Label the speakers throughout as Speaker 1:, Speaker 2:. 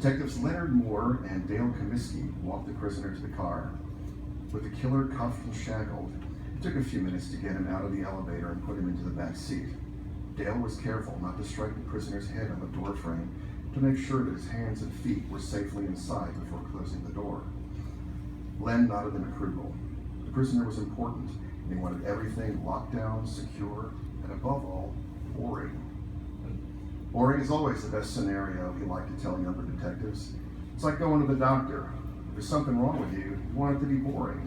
Speaker 1: Detectives Leonard Moore and Dale Comiskey walked the prisoner to the car. With the killer cuffed and shackled, it took a few minutes to get him out of the elevator and put him into the back seat. Dale was careful not to strike the prisoner's head on the door frame to make sure that his hands and feet were safely inside before closing the door. Len nodded in approval. The prisoner was important, and he wanted everything locked down, secure, and above all, boring. Boring is always the best scenario, he liked to tell younger detectives. It's like going to the doctor. If there's something wrong with you, you want it to be boring.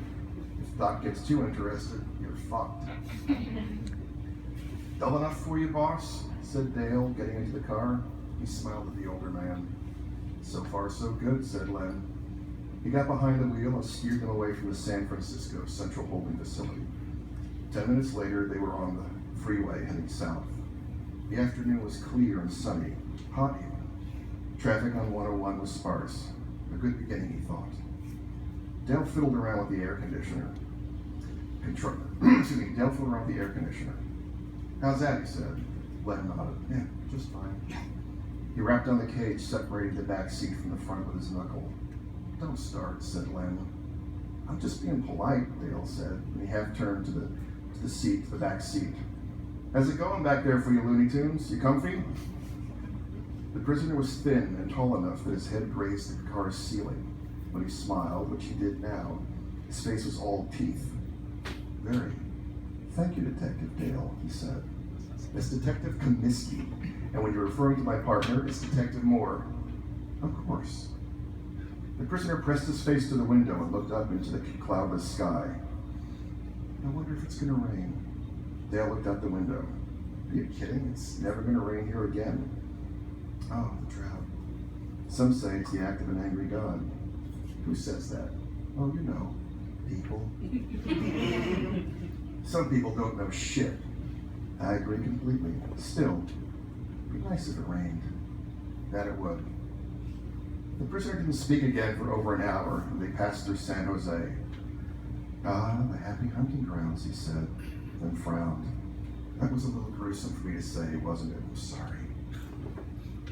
Speaker 1: If the doc gets too interested, you're fucked. Dull enough for you, boss? Said Dale, getting into the car. He smiled at the older man. So far, so good, said Len. He got behind the wheel and steered them away from the San Francisco Central Holding Facility. 10 minutes later, they were on the freeway heading south. The afternoon was clear and sunny, hot even. Traffic on 101 was sparse. A good beginning, he thought. Dale fiddled around with the air conditioner. Dale fiddled around with the air conditioner. How's that, he said. Len nodded. Yeah, just fine. He rapped on the cage, separating the back seat from the front with his knuckle. Don't start, said Len. I'm just being polite, Dale said, and he half turned to the back seat. How's it going back there for you Looney Tunes? You comfy? The prisoner was thin and tall enough that his head grazed the car's ceiling. When he smiled, which he did now, his face was all teeth. Very. Thank you, Detective Dale, he said. It's Detective Comiskey, and when you're referring to my partner, it's Detective Moore. Of course. The prisoner pressed his face to the window and looked up into the cloudless sky. I wonder if it's going to rain. Dale looked out the window. Are you kidding? It's never going to rain here again. Oh, the drought. Some say it's the act of an angry god. Who says that? Oh, you know, people. Some people don't know shit. I agree completely. Still, it'd be nice if it rained. That it would. The prisoner didn't speak again for over an hour, and they passed through San Jose. Ah, the happy hunting grounds, he said, then frowned. That was a little gruesome for me to say, wasn't it? I'm sorry.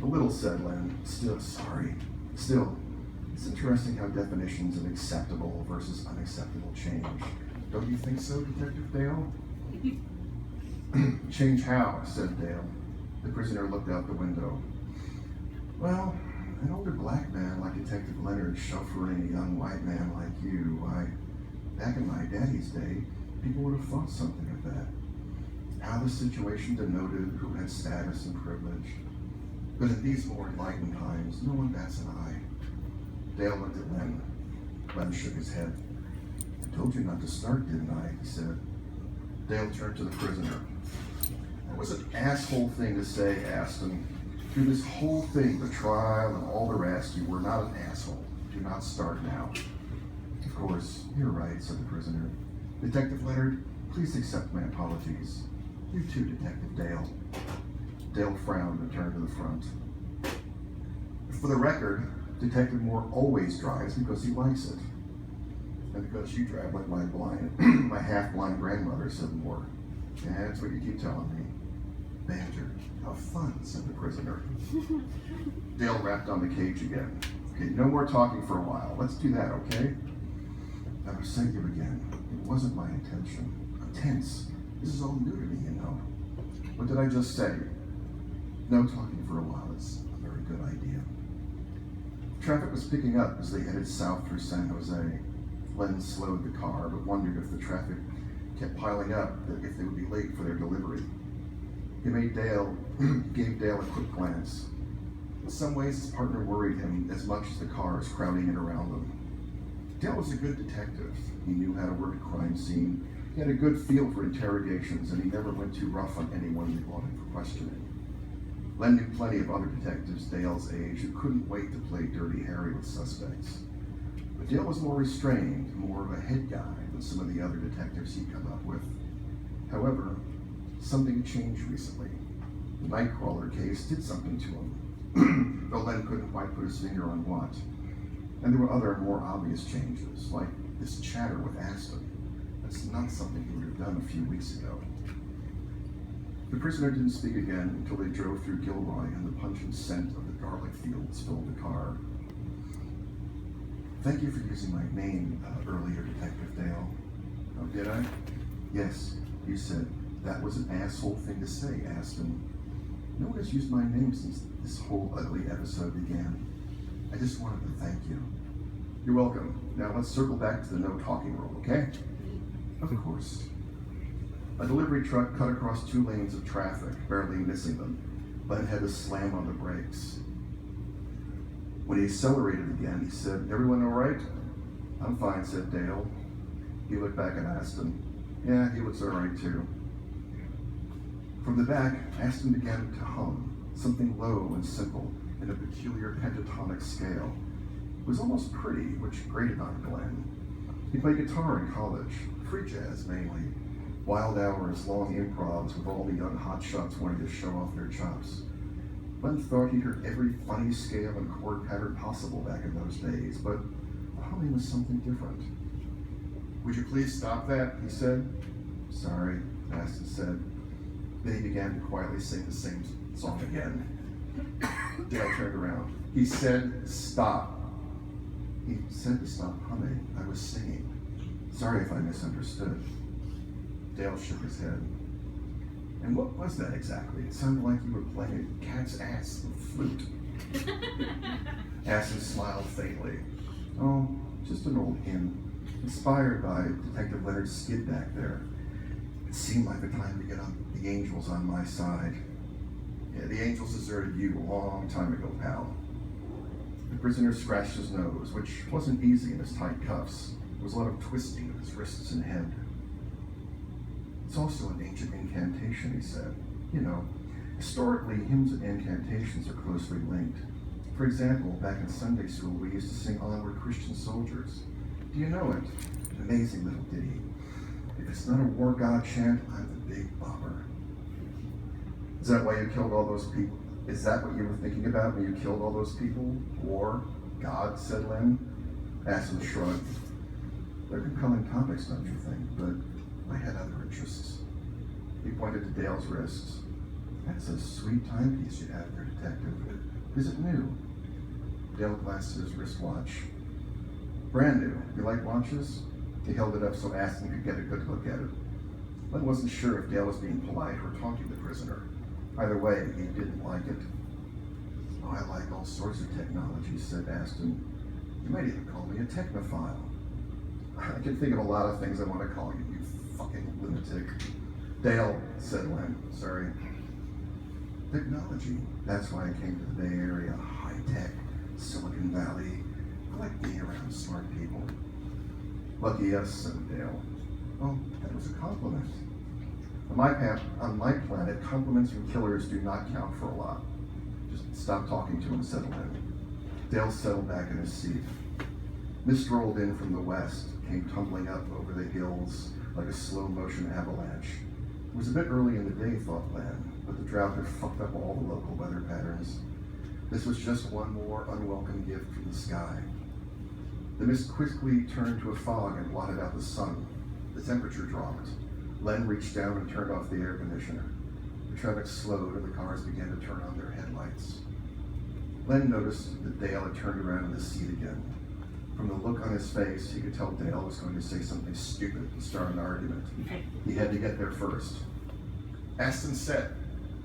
Speaker 1: A little, said Len. Still sorry. Still, it's interesting how definitions of acceptable versus unacceptable change. Don't you think so, Detective Dale? Change how, said Dale. The prisoner looked out the window. Well, an older black man like Detective Leonard chauffeuring a young white man like you, why, back in my daddy's day, people would have thought something of that. How the situation denoted who had status and privilege. But in these more enlightened times, no one bats an eye. Dale looked at Len. Len shook his head. I told you not to start, didn't I? He said. Dale turned to the prisoner. That was an asshole thing to say, Aston. Through this whole thing, the trial and all the rest, you were not an asshole. Do not start now. Of course, you're right, said the prisoner. Detective Leonard, please accept my apologies. You too, Detective Dale. Dale frowned and turned to the front. For the record, Detective Moore always drives because he likes it. And because you drive like my half-blind grandmother, said Moore. Yeah, that's what you keep telling me. Banter. How fun, said the prisoner. Dale rapped on the cage again. Okay, no more talking for a while. Let's do that, okay? I will say you again. It wasn't my intention. I'm tense. This is all new to me, you know. What did I just say? No talking for a while is a very good idea. Traffic was picking up as they headed south through San Jose. Len slowed the car, but wondered if the traffic kept piling up, that if they would be late for their delivery. He gave Dale a quick glance. In some ways, his partner worried him as much as the cars crowding in around them. Dale was a good detective. He knew how to work a crime scene. He had a good feel for interrogations, and he never went too rough on anyone they brought in for questioning. Len knew plenty of other detectives Dale's age who couldn't wait to play Dirty Harry with suspects. But Dale was more restrained, more of a head guy than some of the other detectives he'd come up with. However, something changed recently. The Nightcrawler case did something to him, though Len couldn't quite put his finger on what. And there were other more obvious changes, like this chatter with Aston. That's not something he would have done a few weeks ago. The prisoner didn't speak again until they drove through Gilroy and the pungent scent of the garlic fields filled the car. Thank you for using my name earlier, Detective Dale. Oh, did I? Yes, you said that was an asshole thing to say, Aston. No one has used my name since this whole ugly episode began. I just wanted to thank you. You're welcome. Now let's circle back to the no talking rule, okay? Of course. A delivery truck cut across 2 lanes of traffic, barely missing them. Len had to slam on the brakes. When he accelerated again, he said, "Everyone all right?" "I'm fine," said Dale. He looked back at Aston. Yeah, he looks all right too. From the back, Aston began to hum, something low and simple in a peculiar pentatonic scale. It was almost pretty, which grated on Glenn. He played guitar in college, free jazz mainly, wild hours, long improvs with all the young hotshots wanting to show off their chops. Glenn thought he'd heard every funny scale and chord pattern possible back in those days, but the humming was something different. "Would you please stop that?" he said. "Sorry," Aston said. Then he began to quietly sing the same song again. Dale turned around. "He said, stop." "He said to stop humming. I was singing. Sorry if I misunderstood." Dale shook his head. "And what was that exactly? It sounded like you were playing a cat's ass with flute." Aston smiled faintly. "Oh, just an old hymn, inspired by Detective Leonard's skid back there. It seemed like the time to get the angels on my side. Yeah, the angels deserted you a long time ago, pal." The prisoner scratched his nose, which wasn't easy in his tight cuffs. There was a lot of twisting of his wrists and head. "It's also an ancient incantation," he said. "You know, historically, hymns and incantations are closely linked. For example, back in Sunday school, we used to sing Onward Christian Soldiers. Do you know it? An amazing little ditty. If it's not a war god chant, I'm the big bopper." "Is that why you killed all those people? Is that what you were thinking about when you killed all those people? War? God?" said Len. Aston shrugged. "They're compelling topics, don't you think? But I had other interests." He pointed to Dale's wrists. "That's a sweet timepiece you have there, Detective. Is it new?" Dale glanced at his wristwatch. "Brand new. You like watches?" He held it up so Aston could get a good look at it. Len wasn't sure if Dale was being polite or taunting the prisoner. Either way, he didn't like it. "Oh, I like all sorts of technology," said Aston. "You might even call me a technophile." "I can think of a lot of things I want to call you, you fucking lunatic." "Dale," said Len. "Sorry." "Technology. That's why I came to the Bay Area. High-tech, Silicon Valley. I like being around smart people." "Lucky us," said Dale. "Oh, that was a compliment. On my planet, compliments from killers do not count for a lot." "Just stop talking to him," said Len. Dale settled back in his seat. Mist rolled in from the west, came tumbling up over the hills like a slow-motion avalanche. It was a bit early in the day, thought Len, but the drought had fucked up all the local weather patterns. This was just one more unwelcome gift from the sky. The mist quickly turned to a fog and blotted out the sun. The temperature dropped. Len reached down and turned off the air conditioner. The traffic slowed and the cars began to turn on their headlights. Len noticed that Dale had turned around in his seat again. From the look on his face, he could tell Dale was going to say something stupid to start an argument. He had to get there first. "Aston said,"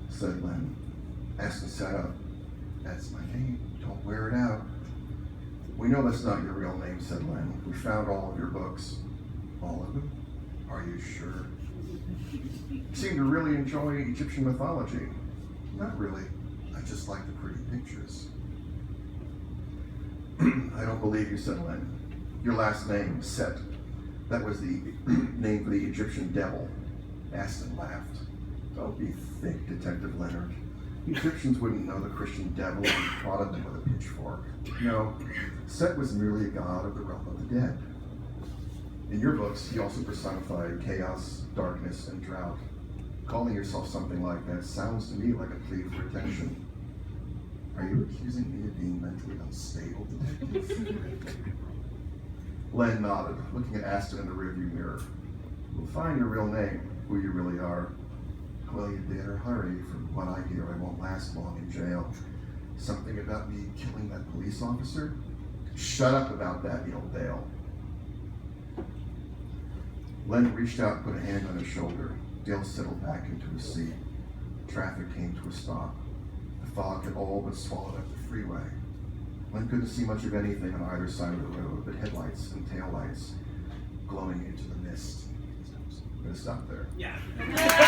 Speaker 1: said Len. Aston sat up. "That's my name. Don't wear it out." "We know that's not your real name," said Len. "We found all of your books." "All of them? Are you sure?" "You seem to really enjoy Egyptian mythology." "Not really. I just like the pretty pictures." "I don't believe you," said Len. "Your last name, Set. That was the name for the Egyptian devil." Aston laughed. "Don't be thick, Detective Leonard. The Egyptians wouldn't know the Christian devil if you prodded them with a pitchfork. No, Set was merely a god of the realm of the dead. In your books, he also personified chaos, darkness, and drought. Calling yourself something like that sounds to me like a plea for attention. Are you accusing me of being mentally unstable, Detective?" Len nodded, looking at Aston in the rearview mirror. "We'll find your real name, who you really are." "Well, you'd better hurry. From what I hear, I won't last long in jail." Something about me killing that police officer? Shut up about that, yelled Dale. Len reached out and put a hand on his shoulder. Dale settled back into his seat. Traffic came to a stop. The fog had all but swallowed up the freeway. Len couldn't see much of anything on either side of the road, but headlights and taillights glowing into the mist. I'm gonna stop there.
Speaker 2: Yeah.